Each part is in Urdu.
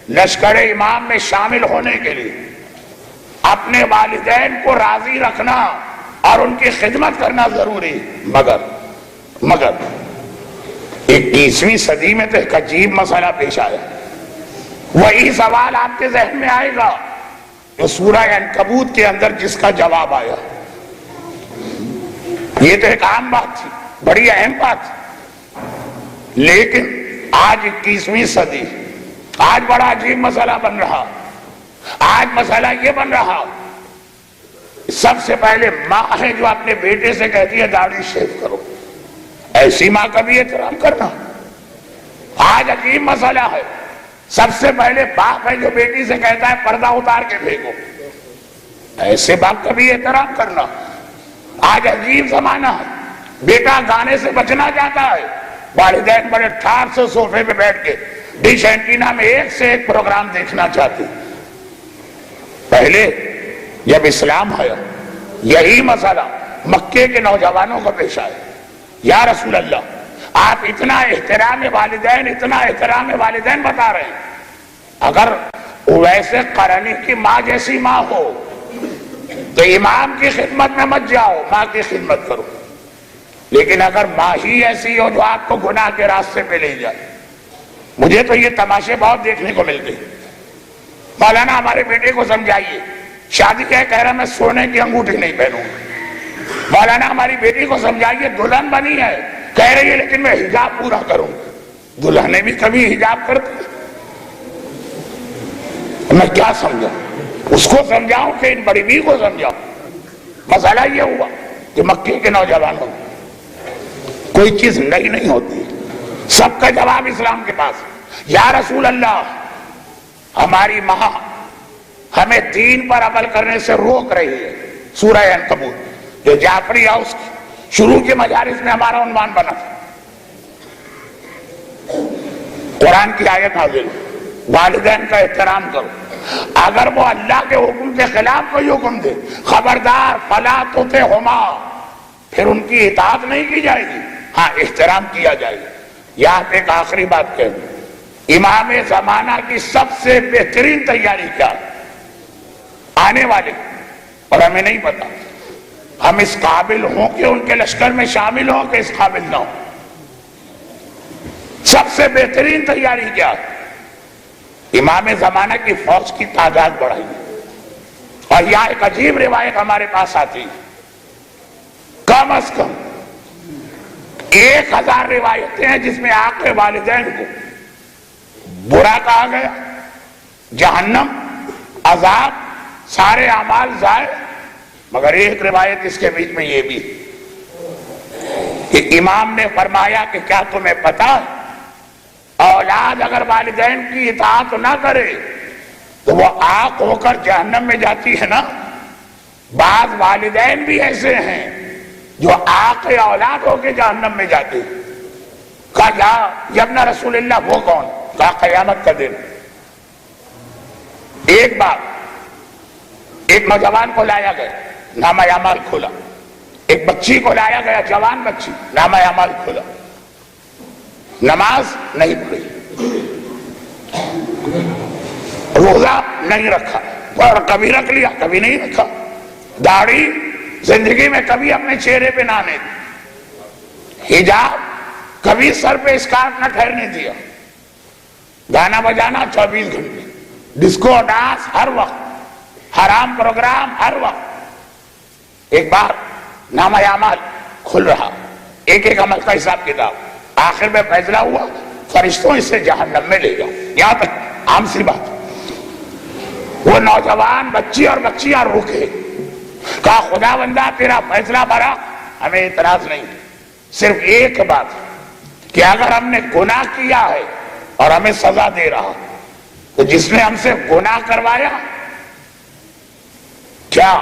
لشکر امام میں شامل ہونے کے لیے اپنے والدین کو راضی رکھنا اور ان کی خدمت کرنا ضروری، مگر 21ویں صدی میں تو ایک عجیب مسئلہ پیش آیا۔ وہی سوال آپ کے ذہن میں آئے گا جو سورہ عنکبوت کے اندر جس کا جواب آیا۔ یہ تو ایک عام بات تھی، بڑی اہم بات تھی، لیکن آج 21ویں صدی، آج بڑا عجیب مسئلہ بن رہا۔ آج مسئلہ یہ بن رہا، سب سے پہلے ماں ہے جو اپنے بیٹے سے کہتی ہے داڑھی شیو کرو، ایسی ماں کا بھی احترام کرنا۔ آج عجیب مسئلہ ہے، سب سے پہلے باپ ہے جو بیٹی سے کہتا ہے پردہ اتار کے پھینکو، ایسے باپ کا بھی احترام کرنا۔ آج عجیب زمانہ ہے، بیٹا گانے سے بچنا چاہتا ہے، والدین بڑے ٹھار سے صوفے پہ بیٹھ کے ڈش اینٹینا میں ایک سے ایک پروگرام دیکھنا چاہتے۔ پہلے جب اسلام آیا یہی مسئلہ مکے کے نوجوانوں کو پیش آیا، یا رسول اللہ آپ اتنا احترام والدین بتا رہے ہیں، اگر ویسے قرنی کی ماں جیسی ماں ہو تو امام کی خدمت میں مت جاؤ، ماں کی خدمت کرو، لیکن اگر ماں ہی ایسی ہو جو آپ کو گناہ کے راستے پہ لے جائے۔ مجھے تو یہ تماشے بہت دیکھنے کو ملتے ہیں۔ مولانا ہمارے بیٹے کو سمجھائیے، شادی کہہ رہا میں سونے کی انگوٹھی نہیں پہنوں گا۔ مولانا ہماری بیٹی کو سمجھائیے، دلہن بنی ہے، کہہ رہی ہے لیکن میں حجاب پورا کروں گا۔ دلہنیں بھی کبھی حجاب کرتی ہیں؟ میں کیا سمجھاؤں؟ اس کو سمجھاؤں کہ ان بڑی بی کو سمجھاؤں؟ مسئلہ یہ ہوا کہ مکے کے نوجوانوں کوئی چیز نئی نہیں ہوتی، سب کا جواب اسلام کے پاس۔ یا رسول اللہ ہماری ماں ہمیں دین پر عمل کرنے سے روک رہی ہے۔ سورہ عنکبوت جو جعفری ہاؤس شروع کے مجالس میں ہمارا عنوان بنا تھا، قرآن کی آیت نازل، والدین کا احترام کرو، اگر وہ اللہ کے حکم کے خلاف کوئی حکم دے خبردار فلا تطعہما، پھر ان کی اطاعت نہیں کی جائے گی، ہاں احترام کیا جائے گا۔ یہاں پہ ایک آخری بات کہہ دوں، امام زمانہ کی سب سے بہترین تیاری کیا ہے؟ آنے والے، اور ہمیں نہیں پتا ہم اس قابل ہوں کہ ان کے لشکر میں شامل ہوں کہ اس قابل نہ ہوں۔ سب سے بہترین تیاری کیا ہے؟ امام زمانہ کی فوج کی تعداد بڑھائی، اور یہاں ایک عجیب روایت ہمارے پاس آتی ہے، کم از کم 1000 روایتیں ہیں جس میں آق والدین کو برا کہا گیا، جہنم، عذاب، سارے اعمال ضائع، مگر ایک روایت اس کے بیچ میں یہ بھی کہ امام نے فرمایا کہ کیا تمہیں پتا ہے اولاد اگر والدین کی اطاعت نہ کرے تو وہ آق ہو کر جہنم میں جاتی ہے نا؟ بعض والدین بھی ایسے ہیں جو آق اولاد ہو کے جہنم میں جاتے ہیں۔ کہا یا ابن رسول اللہ وہ کون؟ کہا قیامت کا دن۔ ایک بار ایک نوجوان کو لایا گیا، نامہ اعمال کھولا، ایک بچی کو لایا گیا، جوان بچی، نامہ اعمال کھولا، نماز نہیں پڑھی، روزہ نہیں رکھا، اور کبھی رکھ لیا کبھی نہیں رکھا، داڑھی زندگی میں کبھی اپنے چہرے پہ نہ آنے دی، حجاب کبھی سر پہ اسکارف نہ ٹھہرنے دیا، گانا بجانا 24 گھنٹے، ڈسکو ڈانس ہر وقت، حرام پروگرام ہر وقت۔ ایک بار نامہ اعمال کھل رہا، ایک ایک عمل کا حساب کتاب، آخر میں فیصلہ ہوا فرشتوں اسے جہنم میں لے جاؤ۔ یہاں تک عام سی بات۔ وہ نوجوان بچی اور بچیاں روکے، کہا خدا بندہ تیرا فیصلہ برا، ہمیں اعتراض نہیں، صرف ایک بات کہ اگر ہم نے گناہ کیا ہے اور ہمیں سزا دے رہا تو جس نے ہم سے گناہ کروایا کیا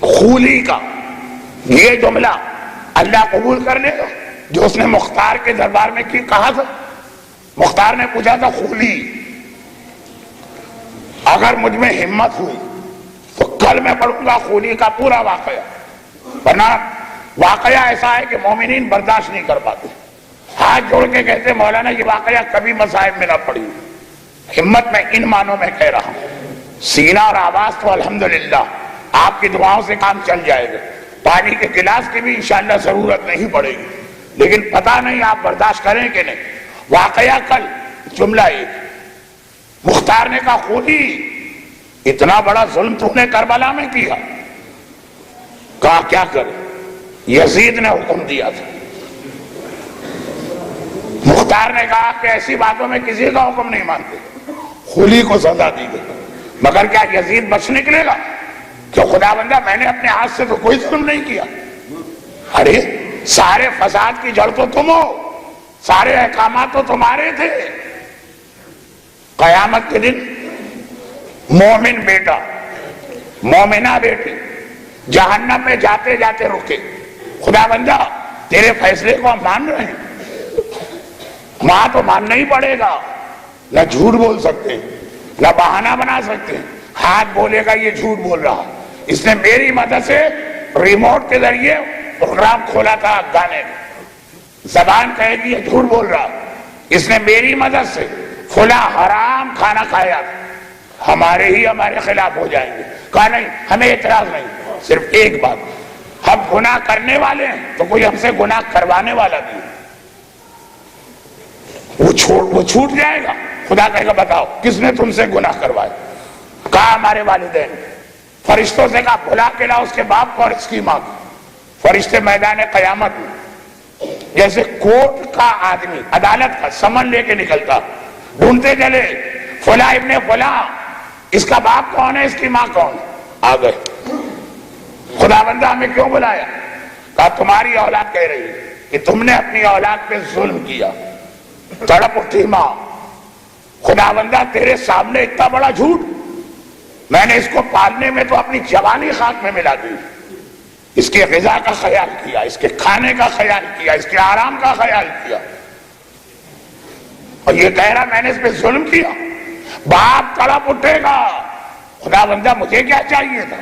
خولی کا یہ جملہ اللہ قبول کر لے گا جو اس نے مختار کے دربار میں کی کہا تھا؟ مختار نے پوچھا تھا خولی، اگر مجھ میں ہمت ہوئی تو کل میں پڑھوں گا خولی کا پورا واقعہ، ورنہ واقعہ ایسا ہے کہ مومنین برداشت نہیں کر پاتے، ہاتھ جوڑ کے کہتے مولانا یہ واقعہ کبھی مصائب میں نہ پڑھی، ہمت میں ان معنوں میں کہہ رہا ہوں، سینہ اور آواز تو الحمدللہ آپ کی دعاؤں سے کام چل جائے گا، پانی کے گلاس کی بھی انشاءاللہ ضرورت نہیں پڑے گی، لیکن پتہ نہیں آپ برداشت کریں کہ نہیں۔ واقعہ کل جملہ ایک، مختار نے کہا خودی اتنا بڑا ظلم تو نے کربلا میں کیا، کہا کیا کرے، یزید نے حکم دیا تھا۔ مختار نے کہا کہ ایسی باتوں میں کسی کا حکم نہیں مانتے، خلی کو سزا دی گئی، مگر کیا یزید بچ نکلے گا؟ کہ خدا بندہ میں نے اپنے ہاتھ سے تو کوئی ظلم نہیں کیا۔ ارے سارے فساد کی جڑ تو تم ہو، سارے احکامات تو تمہارے تھے۔ قیامت کے دن مومن بیٹا مومنہ بیٹی جہنم میں جاتے جاتے رکے، خدا بندہ تیرے فیصلے کو ہم مان رہے ہیں، وہاں تو ماننا ہی پڑے گا، نہ جھوٹ بول سکتے نہ بہانہ بنا سکتے، ہاتھ بولے گا یہ جھوٹ بول رہا، اس نے میری مدد سے ریموٹ کے ذریعے پروگرام کھولا تھا گانے میں، زبان کہے گی یہ جھوٹ بول رہا، اس نے میری مدد سے فلاں حرام کھانا کھایا، ہمارے خلاف ہو جائیں گے۔ کہا نہیں، ہمیں اعتراض نہیں، صرف ایک بات، ہم گناہ کرنے والے ہیں تو کوئی ہم سے گناہ کروانے والا نہیں، وہ چھوٹ جائے گا۔ خدا کہے گا بتاؤ کس نے تم سے گناہ کروائے؟ کہا ہمارے والدین۔ فرشتوں سے کہا بھلا کے لاؤ اس کے باپ کو اور اس کی ماں کو۔ فرشتے میدان قیامت میں جیسے کورٹ کا آدمی عدالت کا سمن لے کے نکلتا، ڈھونڈتے چلے فلاں ابن فلاں، اس کا باپ کون ہے، اس کی ماں کون ہے؟ آ گئے۔ خدا بندہ ہمیں کیوں بلایا؟ کہا تمہاری اولاد کہہ رہی ہے کہ تم نے اپنی اولاد پہ ظلم کیا۔ تڑپ اٹھی ماں، خدا بندہ تیرے سامنے اتنا بڑا جھوٹ، میں نے اس کو پالنے میں تو اپنی جوانی خاک میں ملا دی، اس کے غذا کا خیال کیا، اس کے کھانے کا خیال کیا، اس کے آرام کا خیال کیا، اور یہ کہہ رہا میں نے اس پہ ظلم کیا۔ باپ تڑپ اٹھے گا، خدا بندہ مجھے کیا چاہیے تھا،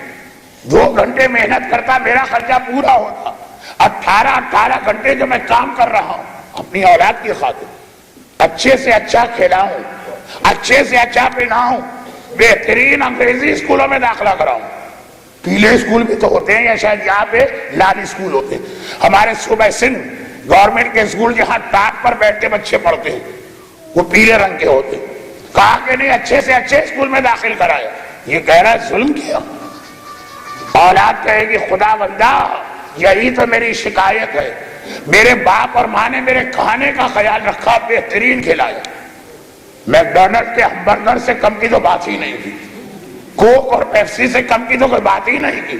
2 گھنٹے محنت کرتا میرا خرچہ پورا ہوتا، 18 گھنٹے جو میں کام کر رہا ہوں اپنی اولاد کی خاطر، اچھے سے اچھا کھلاؤں، اچھے سے اچھا پہناؤں، بہترین انگریزی اسکولوں میں داخلہ کراؤں، پیلے اسکول بھی تو ہوتے ہیں یا شاید یہاں پہ لال اسکول ہوتے ہیں، ہمارے صوبہ سندھ گورنمنٹ کے اسکول جہاں ٹاٹ پر بیٹھ کے بچے پڑھتے ہیں وہ پیلے رنگ کے ہوتے ہیں۔ کہا کہ نہیں اچھے سے اچھے اسکول میں داخل کرایا، یہ کہہ رہا ہے ظلم کیا۔ اولاد کہے گی خدا بندہ یہی تو میری شکایت ہے، میرے باپ اور ماں نے میرے کھانے کا خیال رکھا، بہترین کھلایا، میکڈونلڈ کے ہمبرگر سے کم کی تو بات ہی نہیں کی، کوک اور پیپسی سے کم کی تو کوئی بات ہی نہیں کی،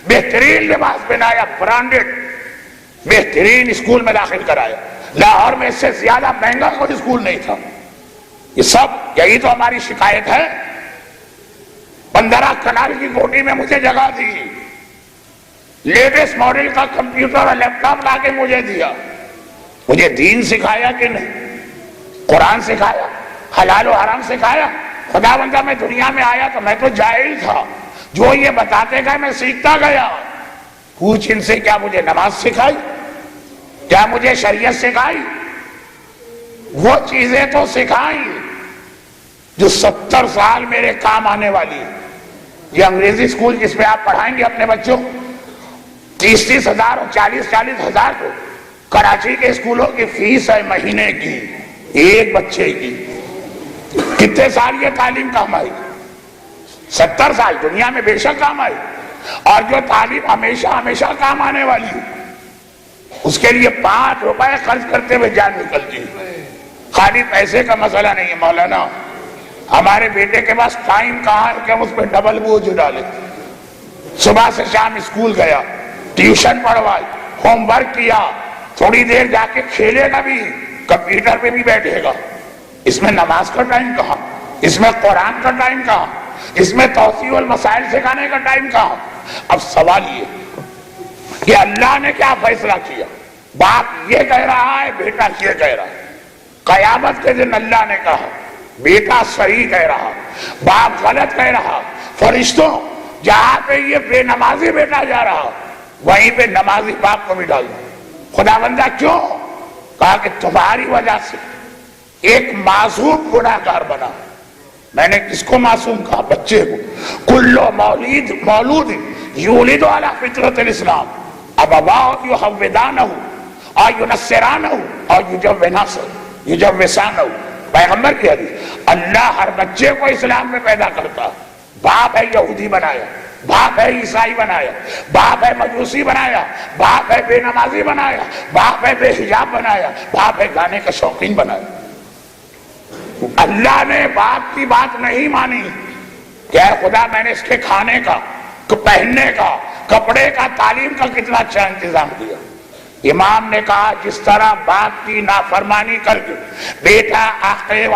بہترین لباس پہنایا، برانڈڈ، بہترین اسکول میں داخل کرایا، لاہور میں اس سے زیادہ مہنگا کوئی اسکول نہیں تھا۔ یہ سب یہی تو ہماری شکایت ہے۔ 15 کنال کی کوٹھی میں مجھے جگہ دی، لیٹسٹ ماڈل کا کمپیوٹر اور لیپ ٹاپ لا کے مجھے دیا، مجھے دین سکھایا کہ نہیں، قرآن سکھایا، حلال و حرام سکھایا۔ خدا بندہ میں دنیا میں آیا تو میں تو جاہل تھا، جو یہ بتاتے گئے میں سیکھتا گیا۔ پوچھ ان سے کیا مجھے نماز سکھائی، کیا مجھے شریعت سکھائی؟ وہ چیزیں تو سکھائیں جو 70 سال میرے کام آنے والی ہے۔ یہ انگریزی اسکول جس میں آپ پڑھائیں گے اپنے بچوں 30 ہزار اور 40 ہزار کو، کراچی کے اسکولوں کی فیس ہے مہینے کی، ایک بچے کی۔ کتنے سال یہ تعلیم کام آئی؟ 70 سال دنیا میں بے شک کام آئی، اور جو تعلیم ہمیشہ کام آنے والی ہے اس کے لیے 5 روپے خرچ کرتے ہوئے جان نکلتی ہے۔ خالی پیسے کا مسئلہ نہیں ہے مولانا، ہمارے بیٹے کے پاس ٹائم کہاں ہے کہ ہم اس پہ ڈبل بوجھ ڈالیں؟ صبح سے شام اسکول گیا، ٹیوشن پڑھوائی، ہوم ورک کیا، تھوڑی دیر جا کے کھیلے گا بھی، کمپیوٹر پہ بھی بیٹھے گا، اس میں نماز کا ٹائم کہاں، اس میں قرآن کا ٹائم کہاں، اس میں توسیع المسائل سکھانے کا ٹائم کہاں؟ اب سوال یہ کہ اللہ نے کیا فیصلہ کیا؟ باپ یہ کہہ رہا ہے، بیٹا یہ کہہ رہا ہے۔ قیامت کے دن اللہ نے کہا بیٹا صحیح کہہ رہا، باپ غلط کہہ رہا، فرشتوں جہاں پہ یہ بے نمازی بیٹا جا رہا وہیں پہ نمازی باپ کو بھی ڈال دو۔ خدا بندہ کیوں؟ کہا کہ تمہاری وجہ سے ایک معصوم گناہگار بنا، میں نے کس کو معصوم کہا؟ بچے کو. کل مولود یولد علی فطرت الاسلام ابواہ یحودانہ اور ینصرانہ اور یجوسانہ. پیغمبر کی حدیث. اللہ ہر بچے کو اسلام میں پیدا کرتا. باپ ہے یہودی بنایا، باپ ہے عیسائی بنایا، باپ ہے مجوسی بنایا، باپ ہے بے نمازی بنایا، باپ ہے بے حجاب بنایا، باپ ہے گانے کا شوقین بنایا. اللہ نے باپ کی بات نہیں مانی کہ اے خدا میں نے اس کے کھانے کا، پہننے کا، کپڑے کا، تعلیم کا کتنا اچھا انتظام دیا. امام نے کہا جس طرح باپ کی نافرمانی کر کے بیٹا آقے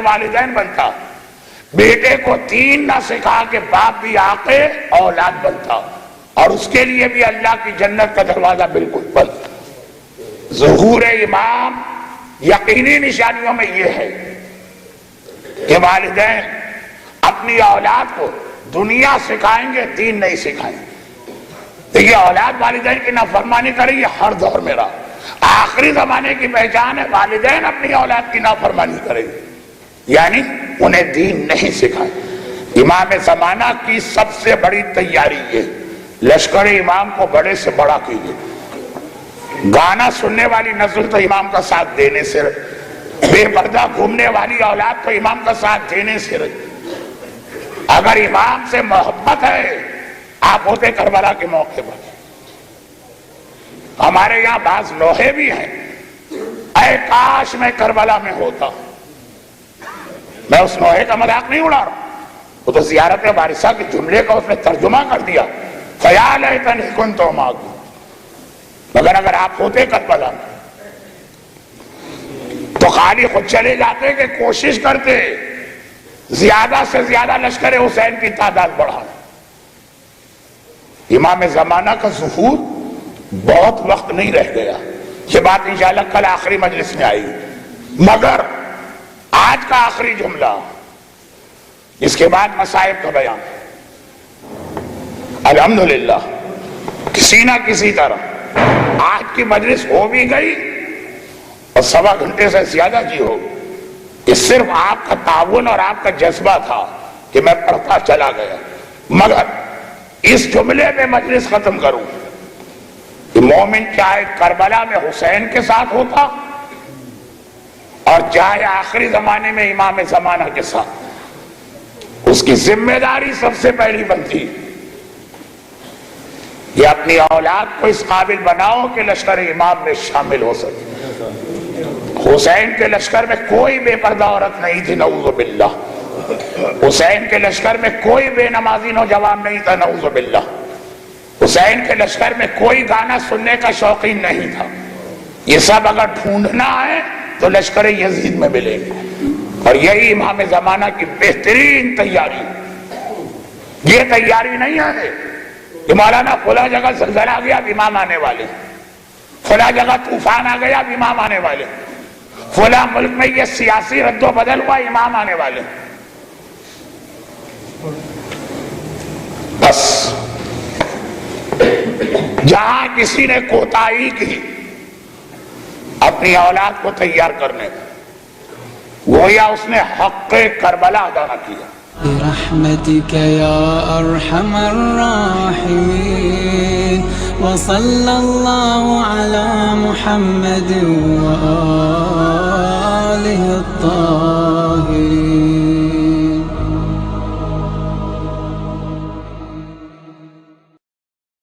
والدین بنتا، بیٹے کو دین نہ سکھا کے باپ بھی آقے اولاد بنتا، اور اس کے لیے بھی اللہ کی جنت کا دروازہ بالکل بند. ظہور امام یقینی نشانیوں میں یہ ہے کہ والدین اپنی اولاد کو دنیا سکھائیں گے، دین نہیں سکھائیں گے. دیکھیے اولاد والدین کی نافرمانی کرے یہ ہر دور میں رہا. آخری زمانے کی پہچان ہے والدین اپنی اولاد کی نافرمانی کریں گے، یعنی انہیں دین نہیں سکھائیں. امام زمانہ کی سب سے بڑی تیاری یہ لشکر امام کو بڑے سے بڑا کیجیے. گانا سننے والی نسل تو امام کا ساتھ دینے سے رہے، بے پردہ گھومنے والی اولاد تو امام کا ساتھ دینے سے رہے. اگر امام سے محبت ہے، آپ ہوتے کربلا کے موقع پر. ہمارے یہاں بعض لوہے بھی ہیں، اے کاش میں کربلا میں ہوتا. میں اس لوہے کا مذاق نہیں اڑا رہا، وہ تو زیارت وارثہ کے جملے کا اس نے ترجمہ کر دیا. خیال ہے تن کن تو ماگو، مگر اگر آپ ہوتے کربلا میں تو خالی خود چلے جاتے کہ کوشش کرتے زیادہ سے زیادہ لشکر حسین کی تعداد بڑھانا. امام زمانہ کا ظہور بہت وقت نہیں رہ گیا. یہ بات انشاءاللہ کل آخری مجلس میں آئی گی، مگر آج کا آخری جملہ، اس کے بعد مصائب کا بیان. الحمدللہ کسی نہ کسی طرح آج کی مجلس ہو بھی گئی اور 1.25 گھنٹے سے زیادہ کی ہو. یہ صرف آپ کا تعاون اور آپ کا جذبہ تھا کہ میں پڑھتا چلا گیا. مگر اس جملے میں مجلس ختم کروں کہ مومن چاہے کربلا میں حسین کے ساتھ ہوتا اور چاہے آخری زمانے میں امام زمانہ کے ساتھ، اس کی ذمہ داری سب سے پہلی بنتی یہ اپنی اولاد کو اس قابل بناؤ کہ لشکر امام میں شامل ہو سکے. حسین کے لشکر میں کوئی بے پردہ عورت نہیں تھی، نعوذ باللہ. حسین کے لشکر میں کوئی بے نمازی نوجوان نہیں تھا، نعوذ باللہ. حسین کے لشکر میں کوئی گانا سننے کا شوقین نہیں تھا. یہ سب اگر ڈھونڈنا ہے تو لشکر یزید میں ملے گے، اور یہی امام زمانہ کی بہترین تیاری. یہ تیاری نہیں ہے کہ مولانا فلاں جگہ زلزلہ آ گیا اب امام آنے والے، فلاں جگہ طوفان آ گیا اب امام آنے والے، فلاں ملک میں یہ سیاسی رد و بدل ہوا امام آنے والے. بس جہاں کسی نے کوتاہی کی اپنی اولاد کو تیار کرنے گویا اس نے حق کربلا ادا نہ کیا. برحمتك يا أرحم الراحمين وصلى الله على محمد وآله الطاهرين.